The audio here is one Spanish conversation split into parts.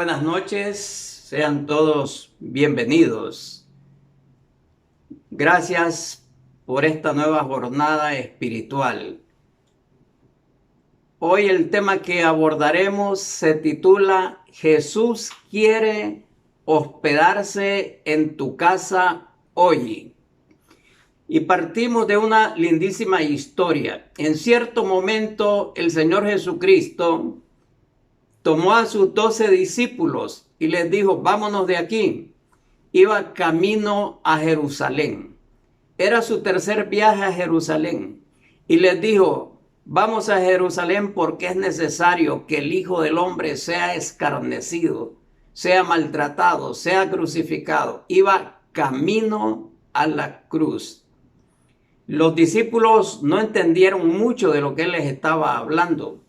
buenas noches, sean todos bienvenidos. Gracias por esta nueva jornada espiritual. Hoy el tema que abordaremos se titula Jesús quiere hospedarse en tu casa hoy. Y partimos de una lindísima historia. En cierto momento el Señor Jesucristo tomó a sus 12 discípulos y les dijo, vámonos de aquí. Iba camino a Jerusalén. Era su tercer viaje a Jerusalén. Y les dijo, vamos a Jerusalén porque es necesario que el Hijo del Hombre sea escarnecido, sea maltratado, sea crucificado. Iba camino a la cruz. Los discípulos no entendieron mucho de lo que él les estaba hablando.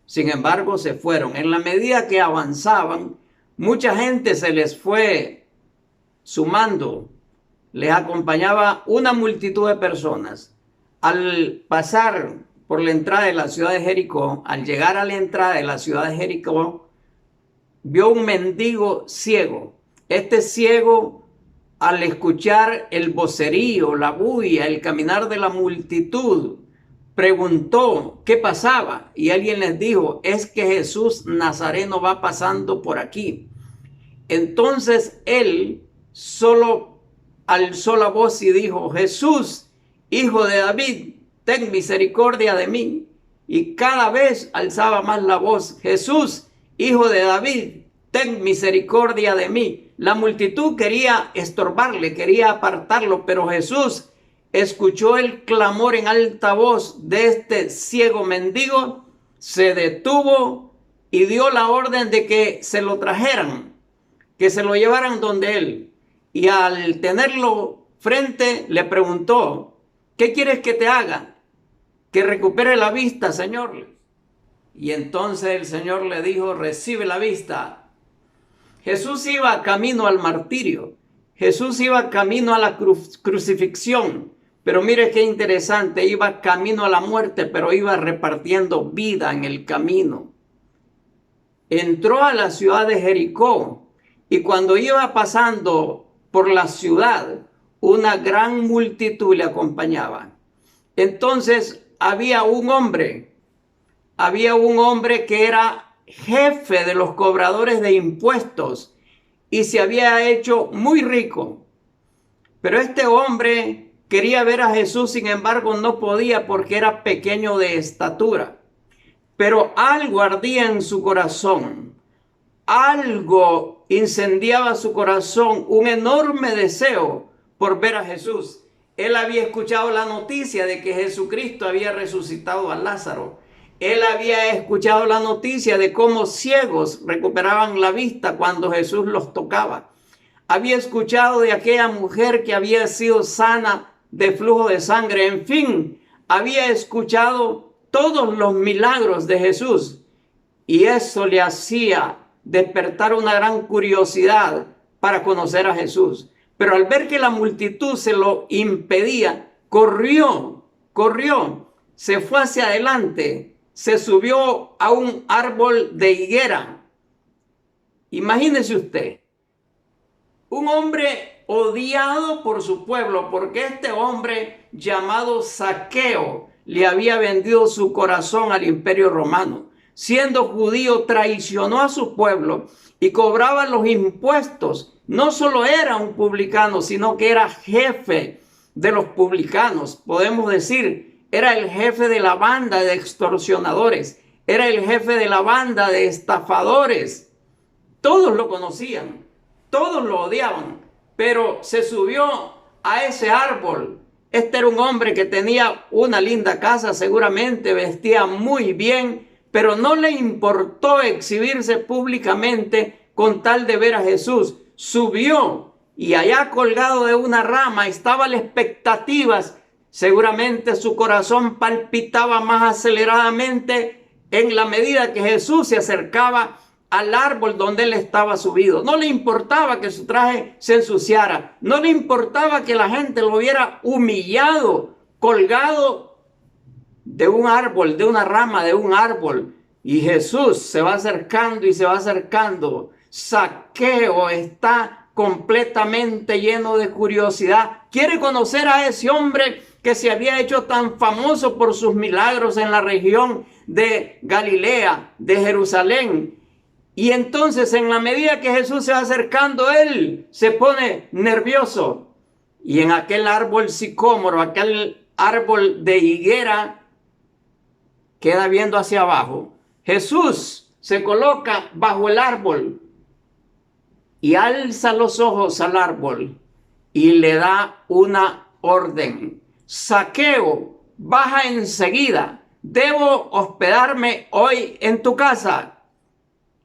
Sin embargo, se fueron. En la medida que avanzaban, mucha gente se les fue sumando. Les acompañaba una multitud de personas. Al pasar por la entrada de la ciudad de Jericó, al llegar a la entrada de la ciudad de Jericó, vio un mendigo ciego. Este ciego, al escuchar el vocerío, la bulla, el caminar de la multitud, preguntó qué pasaba y alguien les dijo, es que Jesús Nazareno va pasando por aquí. Entonces él solo alzó la voz y dijo, Jesús, Hijo de David, ten misericordia de mí. Y cada vez alzaba más la voz, Jesús, Hijo de David, ten misericordia de mí. La multitud quería estorbarle, quería apartarlo, pero Jesús escuchó el clamor en alta voz de este ciego mendigo, se detuvo y dio la orden de que se lo trajeran, que se lo llevaran donde él. Y al tenerlo frente, le preguntó, ¿qué quieres que te haga? Que recupere la vista, Señor. Y entonces el Señor le dijo, recibe la vista. Jesús iba camino al martirio. Jesús iba camino a la crucifixión. Pero mire qué interesante, iba camino a la muerte, pero iba repartiendo vida en el camino. Entró a la ciudad de Jericó y cuando iba pasando por la ciudad, una gran multitud le acompañaba. Entonces había un hombre que era jefe de los cobradores de impuestos y se había hecho muy rico. Pero este hombre quería ver a Jesús, sin embargo no podía porque era pequeño de estatura. Pero algo ardía en su corazón, algo incendiaba su corazón, un enorme deseo por ver a Jesús. Él había escuchado la noticia de que Jesucristo había resucitado a Lázaro. Él había escuchado la noticia de cómo ciegos recuperaban la vista cuando Jesús los tocaba. Había escuchado de aquella mujer que había sido sana de flujo de sangre. En fin, había escuchado todos los milagros de Jesús. Y eso le hacía despertar una gran curiosidad para conocer a Jesús. Pero al ver que la multitud se lo impedía, corrió, se fue hacia adelante, se subió a un árbol de higuera. Imagínese usted, un hombre odiado por su pueblo, porque este hombre llamado Zaqueo le había vendido su corazón al Imperio Romano. Siendo judío, traicionó a su pueblo y cobraba los impuestos. No solo era un publicano, sino que era jefe de los publicanos. Podemos decir, era el jefe de la banda de extorsionadores, era el jefe de la banda de estafadores. Todos lo conocían, todos lo odiaban, pero se subió a ese árbol. Este era un hombre que tenía una linda casa, seguramente vestía muy bien, pero no le importó exhibirse públicamente con tal de ver a Jesús. Subió y allá colgado de una rama estaban las expectativas. Seguramente su corazón palpitaba más aceleradamente en la medida que Jesús se acercaba al árbol donde él estaba subido. No le importaba que su traje se ensuciara. No le importaba que la gente lo viera humillado, colgado de un árbol, de una rama de un árbol. Y Jesús se va acercando y se va acercando. Zaqueo está completamente lleno de curiosidad. Quiere conocer a ese hombre que se había hecho tan famoso por sus milagros en la región de Galilea, de Jerusalén. Y entonces, en la medida que Jesús se va acercando, él se pone nervioso. Y en aquel árbol sicómoro, aquel árbol de higuera, queda viendo hacia abajo. Jesús se coloca bajo el árbol y alza los ojos al árbol y le da una orden. Zaqueo, baja enseguida. Debo hospedarme hoy en tu casa.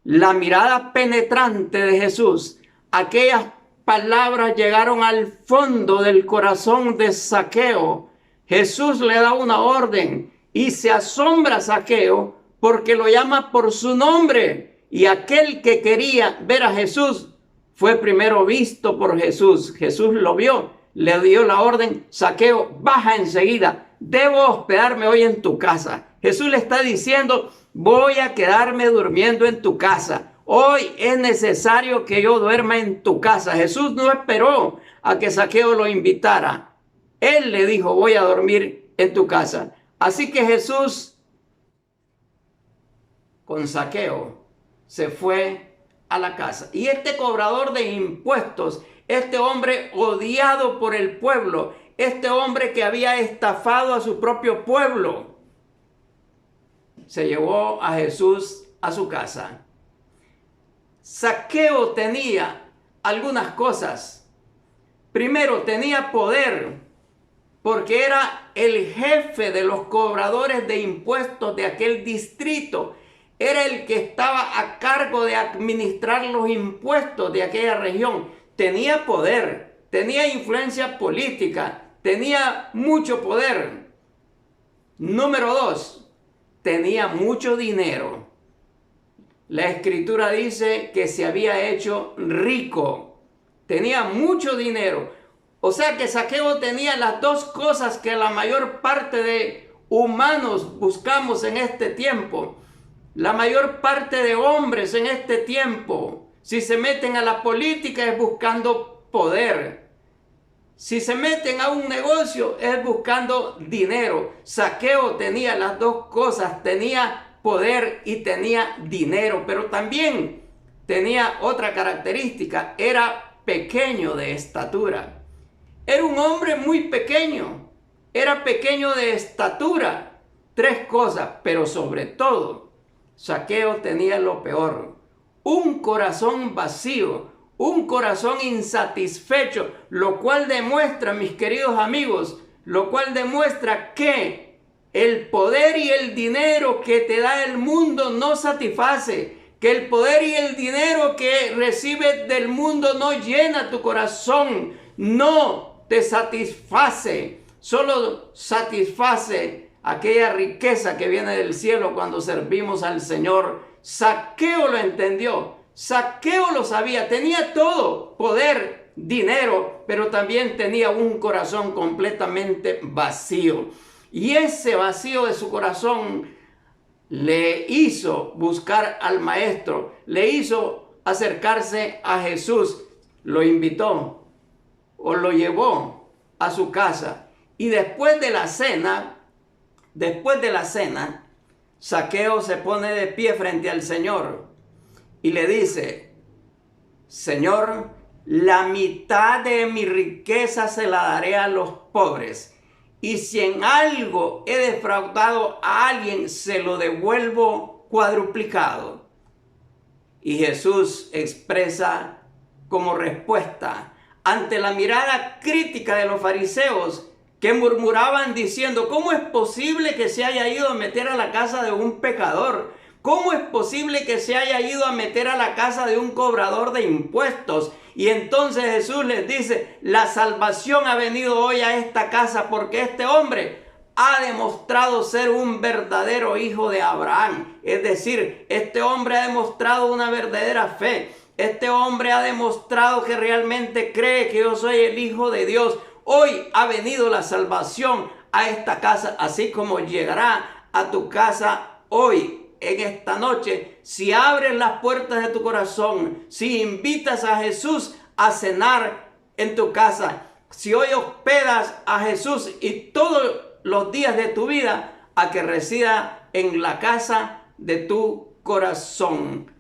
La mirada penetrante de Jesús, aquellas palabras llegaron al fondo del corazón de Zaqueo. Jesús le da una orden y se asombra Zaqueo porque lo llama por su nombre. Y aquel que quería ver a Jesús fue primero visto por Jesús. Jesús lo vio, le dio la orden: Zaqueo, baja enseguida. Debo hospedarme hoy en tu casa. Jesús le está diciendo: voy a quedarme durmiendo en tu casa. Hoy es necesario que yo duerma en tu casa. Jesús no esperó a que Zaqueo lo invitara. Él le dijo: voy a dormir en tu casa. Así que Jesús con Zaqueo se fue a la casa. Y este cobrador de impuestos, este hombre odiado por el pueblo, este hombre que había estafado a su propio pueblo, se llevó a Jesús a su casa. Zaqueo tenía algunas cosas. Primero, tenía poder, porque era el jefe de los cobradores de impuestos de aquel distrito. Era el que estaba a cargo de administrar los impuestos de aquella región. Tenía poder, tenía influencia política, tenía mucho poder. Número 2, tenía mucho dinero. La escritura dice que se había hecho rico. Tenía mucho dinero. O sea que Zaqueo tenía las dos cosas que la mayor parte de humanos buscamos en este tiempo. La mayor parte de hombres en este tiempo, si se meten a la política, es buscando poder. Si se meten a un negocio, es buscando dinero. Zaqueo tenía las dos cosas, tenía poder y tenía dinero, pero también tenía otra característica: era pequeño de estatura. Era un hombre muy pequeño, era pequeño de estatura. Tres cosas, pero sobre todo, Zaqueo tenía lo peor: un corazón vacío, un corazón insatisfecho, lo cual demuestra, mis queridos amigos, lo cual demuestra que el poder y el dinero que te da el mundo no satisface, que el poder y el dinero que recibes del mundo no llena tu corazón, no te satisface, solo satisface aquella riqueza que viene del cielo cuando servimos al Señor. Zaqueo lo entendió, Zaqueo lo sabía, tenía todo: poder, dinero, pero también tenía un corazón completamente vacío. Y ese vacío de su corazón le hizo buscar al Maestro, le hizo acercarse a Jesús, lo invitó o lo llevó a su casa. Y después de la cena, Zaqueo se pone de pie frente al Señor y le dice: Señor, la mitad de mi riqueza se la daré a los pobres, y si en algo he defraudado a alguien, se lo devuelvo cuadruplicado. Y Jesús expresa como respuesta ante la mirada crítica de los fariseos, que murmuraban diciendo: ¿cómo es posible que se haya ido a meter a la casa de un pecador? ¿Cómo es posible que se haya ido a meter a la casa de un cobrador de impuestos? Y entonces Jesús les dice: la salvación ha venido hoy a esta casa porque este hombre ha demostrado ser un verdadero hijo de Abraham. Es decir, este hombre ha demostrado una verdadera fe. Este hombre ha demostrado que realmente cree que yo soy el Hijo de Dios. Hoy ha venido la salvación a esta casa, así como llegará a tu casa hoy en esta noche, si abres las puertas de tu corazón, si invitas a Jesús a cenar en tu casa, si hoy hospedas a Jesús y todos los días de tu vida a que resida en la casa de tu corazón.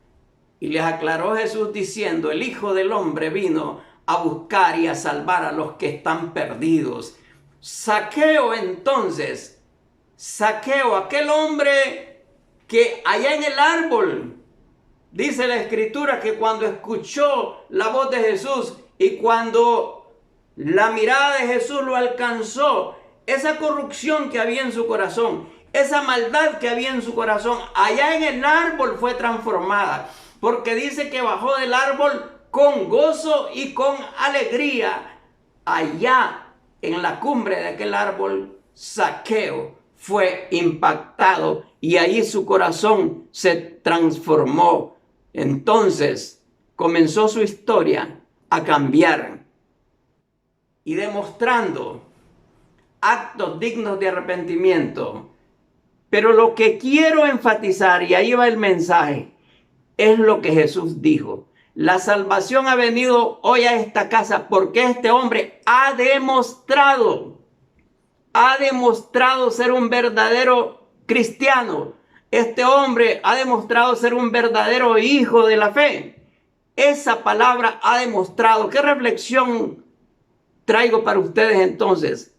Y les aclaró Jesús diciendo: el Hijo del Hombre vino a buscar y a salvar a los que están perdidos. Zaqueo entonces, Zaqueo, aquel hombre que allá en el árbol, dice la Escritura que cuando escuchó la voz de Jesús y cuando la mirada de Jesús lo alcanzó, esa corrupción que había en su corazón, esa maldad que había en su corazón, allá en el árbol fue transformada. Porque dice que bajó del árbol con gozo y con alegría. Allá en la cumbre de aquel árbol, Zaqueo fue impactado y ahí su corazón se transformó. Entonces comenzó su historia a cambiar y demostrando actos dignos de arrepentimiento. Pero lo que quiero enfatizar, y ahí va el mensaje, es lo que Jesús dijo. La salvación ha venido hoy a esta casa porque este hombre ha demostrado ser un verdadero cristiano. Este hombre ha demostrado ser un verdadero hijo de la fe. Esa palabra ha demostrado. ¿Qué reflexión traigo para ustedes entonces?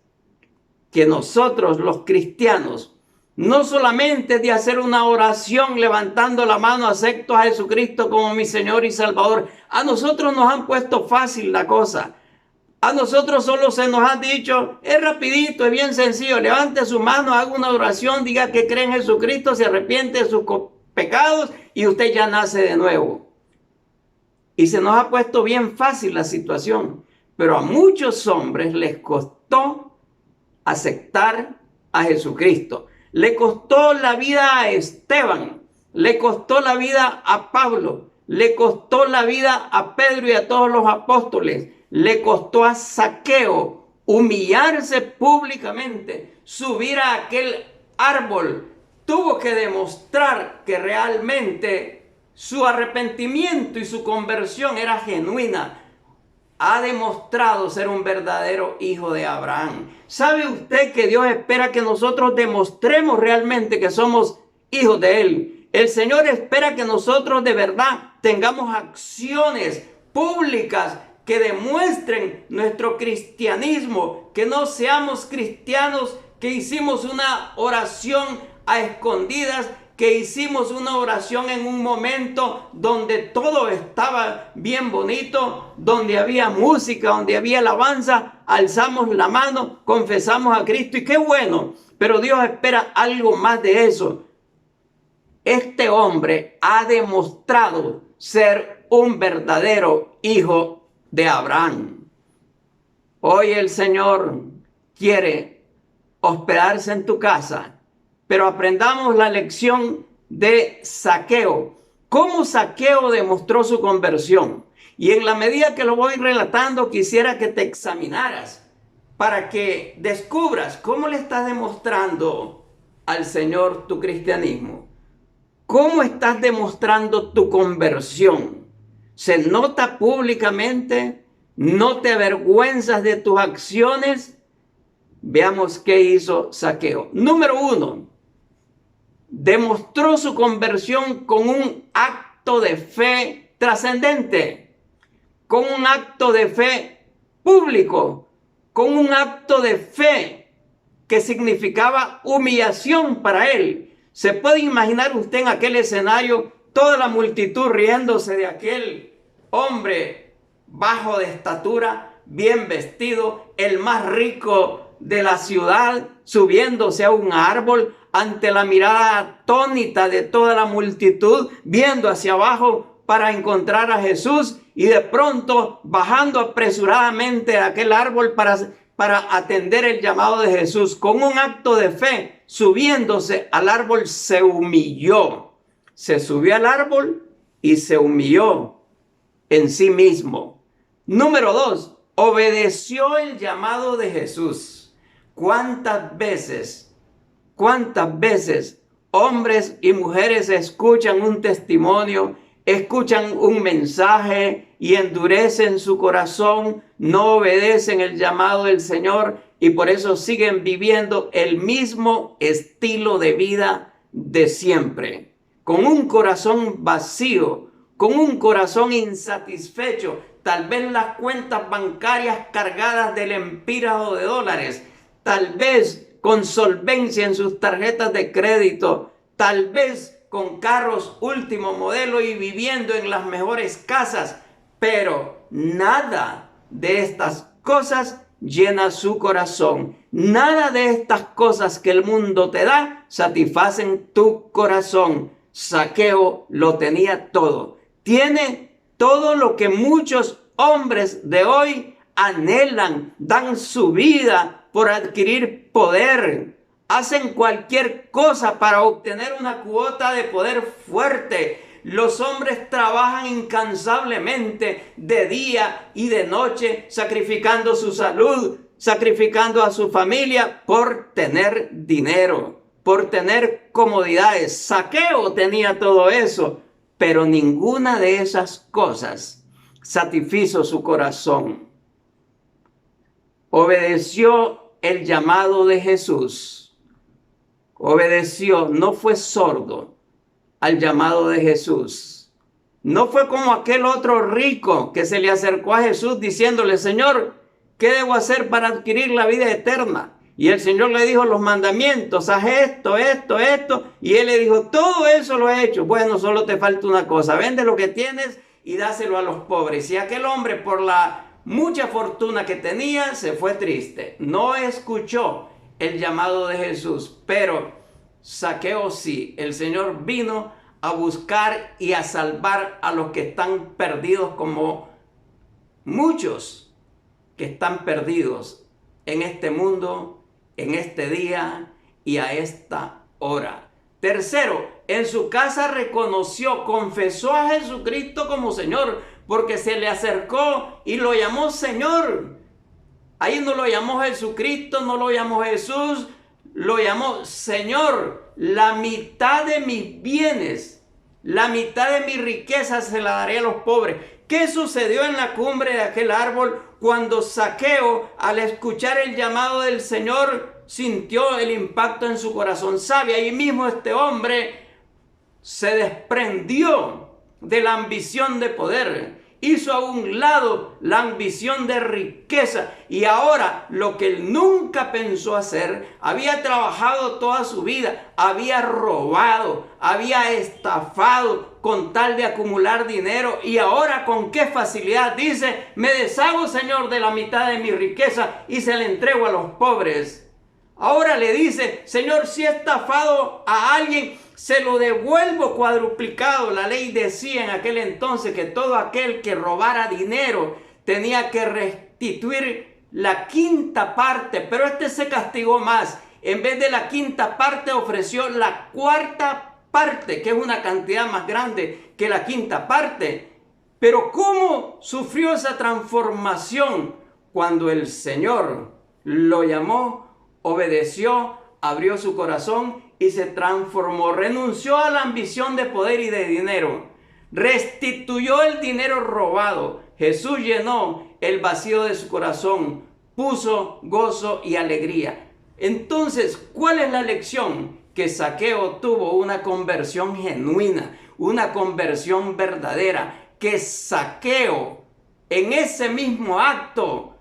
Que nosotros los cristianos, no solamente de hacer una oración levantando la mano, acepto a Jesucristo como mi Señor y Salvador. A nosotros nos han puesto fácil la cosa. A nosotros solo se nos ha dicho, es rapidito, es bien sencillo. Levante su mano, haga una oración, diga que cree en Jesucristo, se arrepiente de sus pecados y usted ya nace de nuevo. Y se nos ha puesto bien fácil la situación. Pero a muchos hombres les costó aceptar a Jesucristo. Le costó la vida a Esteban, le costó la vida a Pablo, le costó la vida a Pedro y a todos los apóstoles, le costó a Zaqueo humillarse públicamente, subir a aquel árbol. Tuvo que demostrar que realmente su arrepentimiento y su conversión era genuina. Ha demostrado ser un verdadero hijo de Abraham. ¿Sabe usted que Dios espera que nosotros demostremos realmente que somos hijos de Él? El Señor espera que nosotros de verdad tengamos acciones públicas que demuestren nuestro cristianismo, que no seamos cristianos que hicimos una oración a escondidas, que hicimos una oración en un momento donde todo estaba bien bonito, donde había música, donde había alabanza, alzamos la mano, confesamos a Cristo y qué bueno, pero Dios espera algo más de eso. Este hombre ha demostrado ser un verdadero hijo de Abraham. Hoy el Señor quiere hospedarse en tu casa. Pero aprendamos la lección de Zaqueo. Cómo Zaqueo demostró su conversión. Y en la medida que lo voy relatando, quisiera que te examinaras para que descubras cómo le estás demostrando al Señor tu cristianismo. ¿Cómo estás demostrando tu conversión? ¿Se nota públicamente? ¿No te avergüenzas de tus acciones? Veamos qué hizo Zaqueo. Número 1. Demostró su conversión con un acto de fe trascendente, con un acto de fe público, con un acto de fe que significaba humillación para él. ¿Se puede imaginar usted en aquel escenario toda la multitud riéndose de aquel hombre bajo de estatura, bien vestido, el más rico de la ciudad, subiéndose a un árbol ante la mirada atónita de toda la multitud, viendo hacia abajo para encontrar a Jesús y de pronto bajando apresuradamente de aquel árbol para atender el llamado de Jesús? Con un acto de fe, subiéndose al árbol, se humilló. Se subió al árbol y se humilló en sí mismo. Número 2, obedeció el llamado de Jesús. ¿Cuántas veces hombres y mujeres escuchan un testimonio, escuchan un mensaje y endurecen su corazón, no obedecen el llamado del Señor y por eso siguen viviendo el mismo estilo de vida de siempre, con un corazón vacío, con un corazón insatisfecho, tal vez las cuentas bancarias cargadas del empírado de dólares, tal vez con solvencia en sus tarjetas de crédito, tal vez con carros último modelo y viviendo en las mejores casas, pero nada de estas cosas llena su corazón. Nada de estas cosas que el mundo te da satisfacen tu corazón. Zaqueo lo tenía todo. Tiene todo lo que muchos hombres de hoy anhelan, dan su vida por adquirir poder. Hacen cualquier cosa para obtener una cuota de poder fuerte. Los hombres trabajan incansablemente de día y de noche, sacrificando su salud, sacrificando a su familia por tener dinero, por tener comodidades. Zaqueo tenía todo eso, pero ninguna de esas cosas satisfizo su corazón. Obedeció el llamado de Jesús. Obedeció, no fue sordo al llamado de Jesús. No fue como aquel otro rico que se le acercó a Jesús diciéndole: Señor, ¿qué debo hacer para adquirir la vida eterna? Y el Señor le dijo los mandamientos: haz esto, esto, esto. Y él le dijo: todo eso lo he hecho. Bueno, solo te falta una cosa: vende lo que tienes y dáselo a los pobres. Y aquel hombre, por la mucha fortuna que tenía, se fue triste. No escuchó el llamado de Jesús, pero Zaqueo sí. El Señor vino a buscar y a salvar a los que están perdidos, como muchos que están perdidos en este mundo, en este día y a esta hora. Tercero, en su casa reconoció, confesó a Jesucristo como Señor, porque se le acercó y lo llamó Señor. Ahí no lo llamó Jesucristo, no lo llamó Jesús, lo llamó Señor. La mitad de mis bienes, la mitad de mi riqueza se la daré a los pobres. ¿Qué sucedió en la cumbre de aquel árbol cuando Zaqueo, al escuchar el llamado del Señor, sintió el impacto en su corazón? ¿Sabe? Ahí mismo este hombre se desprendió de la ambición de poder. Hizo a un lado la ambición de riqueza y ahora lo que él nunca pensó hacer, había trabajado toda su vida, había robado, había estafado con tal de acumular dinero y ahora con qué facilidad dice: me deshago, Señor, de la mitad de mi riqueza y se la entrego a los pobres. Ahora le dice: Señor, si he estafado a alguien, se lo devuelvo cuadruplicado. La ley decía en aquel entonces que todo aquel que robara dinero tenía que restituir la quinta parte, pero este se castigó más. En vez de la quinta parte ofreció la cuarta parte, que es una cantidad más grande que la quinta parte. Pero ¿cómo sufrió esa transformación? Cuando el Señor lo llamó, obedeció, abrió su corazón y se transformó. Renunció a la ambición de poder y de dinero. Restituyó el dinero robado. Jesús llenó el vacío de su corazón. Puso gozo y alegría. Entonces, ¿cuál es la lección? Que Zaqueo tuvo una conversión genuina, una conversión verdadera. Que Zaqueo, en ese mismo acto,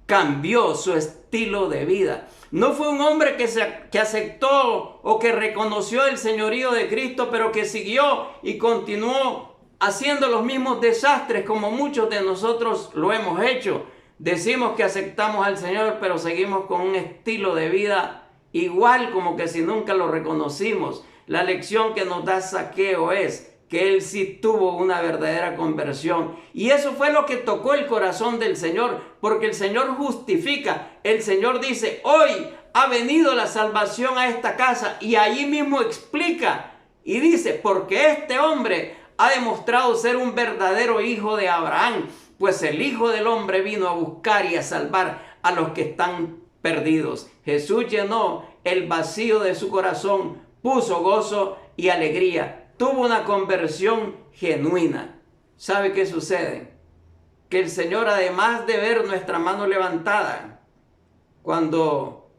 cambió su estilo de vida. No fue un hombre que aceptó o que reconoció el señorío de Cristo, pero que siguió y continuó haciendo los mismos desastres como muchos de nosotros lo hemos hecho. Decimos que aceptamos al Señor, pero seguimos con un estilo de vida igual como que si nunca lo reconocimos. La lección que nos da Zaqueo es que él sí tuvo una verdadera conversión. Y eso fue lo que tocó el corazón del Señor, porque el Señor justifica. El Señor dice: hoy ha venido la salvación a esta casa. Y allí mismo explica y dice: porque este hombre ha demostrado ser un verdadero hijo de Abraham, pues el Hijo del Hombre vino a buscar y a salvar a los que están perdidos. Jesús llenó el vacío de su corazón puso gozo y alegría, tuvo una conversión genuina. ¿Sabe qué sucede? Que el Señor, además de ver nuestra mano levantada, cuando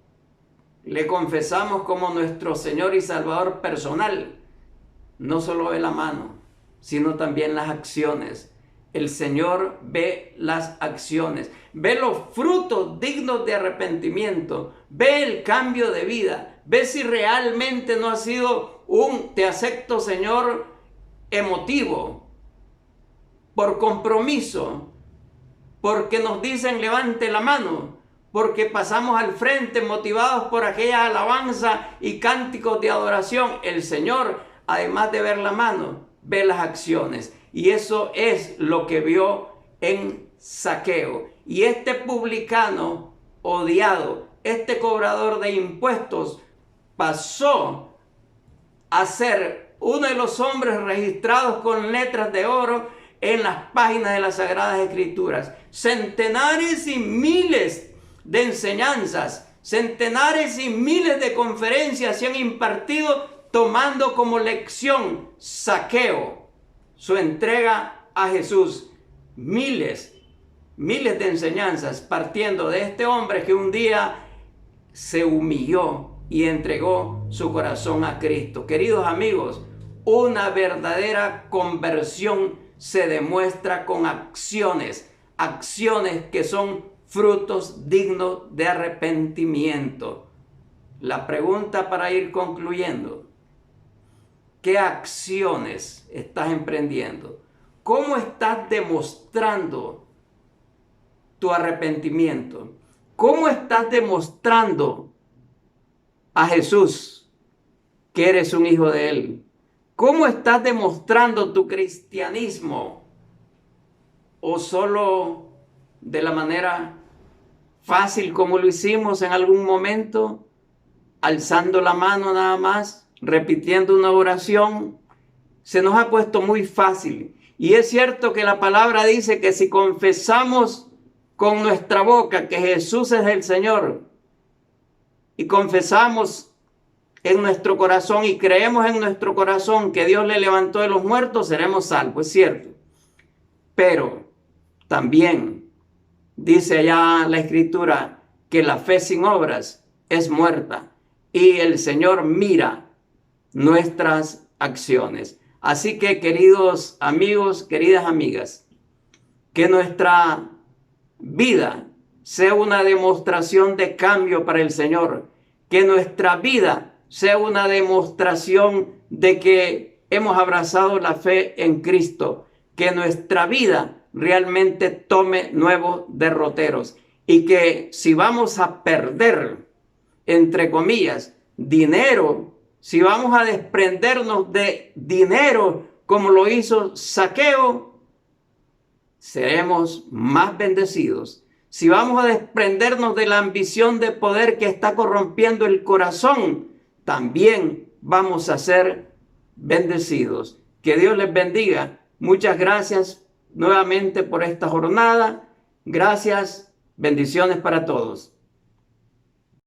le confesamos como nuestro Señor y Salvador personal, no solo ve la mano, sino también las acciones. El Señor ve las acciones, ve los frutos dignos de arrepentimiento, ve el cambio de vida, ve si realmente no ha sido un te acepto, Señor, emotivo, por compromiso, porque nos dicen levante la mano, porque pasamos al frente motivados por aquella alabanza y cánticos de adoración. El Señor, además de ver la mano, ve las acciones. Y eso es lo que vio en Zaqueo. Y este publicano odiado, este cobrador de impuestos, pasó a ser uno de los hombres registrados con letras de oro en las páginas de las Sagradas Escrituras. Centenares y miles de enseñanzas, centenares y miles de conferencias se han impartido tomando como lección Zaqueo, su entrega a Jesús. Miles de enseñanzas partiendo de este hombre que un día se humilló y entregó su corazón a Cristo. Queridos amigos, una verdadera conversión se demuestra con acciones que son frutos dignos de arrepentimiento. La pregunta para ir concluyendo: ¿qué acciones estás emprendiendo? ¿Cómo estás demostrando tu arrepentimiento? ¿Cómo estás demostrando a Jesús que eres un hijo de Él? ¿Cómo estás demostrando tu cristianismo? ¿O solo de la manera fácil como lo hicimos en algún momento, alzando la mano nada más, repitiendo una oración? Se nos ha puesto muy fácil. Y es cierto que la palabra dice que si confesamos con nuestra boca que Jesús es el Señor y confesamos en nuestro corazón y creemos en nuestro corazón que Dios le levantó de los muertos, seremos salvos, es cierto. Pero también dice allá la Escritura que la fe sin obras es muerta y el Señor mira nuestras acciones. Así que, queridos amigos, queridas amigas, que nuestra vida sea una demostración de cambio para el Señor, que nuestra vida sea una demostración de que hemos abrazado la fe en Cristo, que nuestra vida realmente tome nuevos derroteros y que si vamos a perder, entre comillas, dinero, si vamos a desprendernos de dinero como lo hizo Zaqueo, seremos más bendecidos. Si vamos a desprendernos de la ambición de poder que está corrompiendo el corazón, también vamos a ser bendecidos. Que Dios les bendiga. Muchas gracias nuevamente por esta jornada. Gracias. Bendiciones para todos.